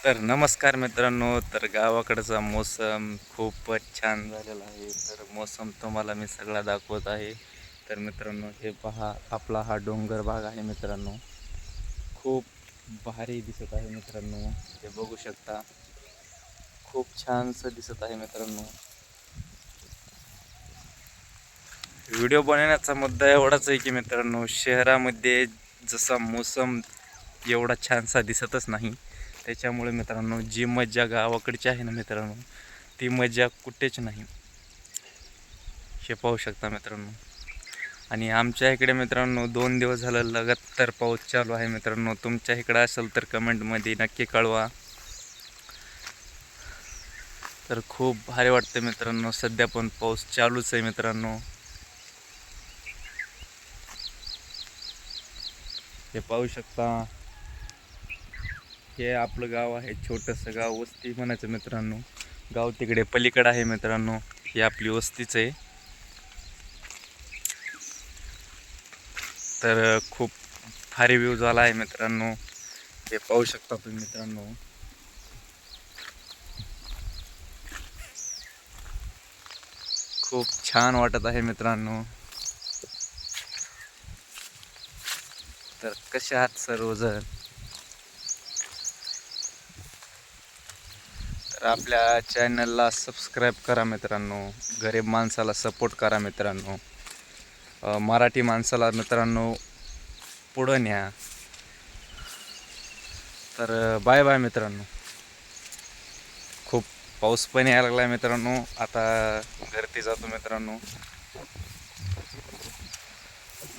तर नमस्कार मित्रांनो. तर गावाकडचा मोसम खूपच छान झालेला आहे. तर मोसम तुम्हाला मी सगळा दाखवत आहे. तर मित्रांनो, हे पहा, आपला हा डोंगर भाग आहे मित्रांनो. खूप भारी दिसत आहे मित्रांनो. हे बघू शकता, खूप छानसं दिसत आहे मित्रांनो. व्हिडिओ बनवण्याचा मुद्दा एवढाच आहे की मित्रांनो, शहरामध्ये जसा मोसम एवढा छानसा दिसतच नाही. त्याच्यामुळे मित्रांनो, जी मजा गावाकडची आहे ना मित्रांनो, ती मजा कुठेच नाही. हे पाहू शकता मित्रांनो. आणि आमच्या इकडे मित्रांनो 2 दिवस झालं लगातार पाऊस चालू आहे मित्रांनो. तुमच्या इकडे असेल तर कमेंटमध्ये नक्की कळवा. तर खूप भारी वाटतं मित्रांनो. सध्या पण पाऊस चालूच आहे मित्रांनो. हे पाहू शकता, हे आपलं गाव आहे. छोटंसं गाव, वस्ती म्हणायचं मित्रांनो. गाव तिकडे पलीकडे आहे मित्रांनो. ही आपली वस्तीच आहे. तर खूप भारी व्ह्यू झाला आहे मित्रांनो. हे पाहू शकता तुम्ही मित्रांनो. खूप छान वाटत आहे मित्रांनो. तर कसे आहात सर्वजण? तर आपल्या चॅनलला सबस्क्राईब करा मित्रांनो. गरीब माणसाला सपोर्ट करा मित्रांनो. मराठी माणसाला मित्रांनो पुढं न्या. तर बाय बाय मित्रांनो. खूप पाऊस पण यायला लागला आहे मित्रांनो. आता घरती जातो मित्रांनो.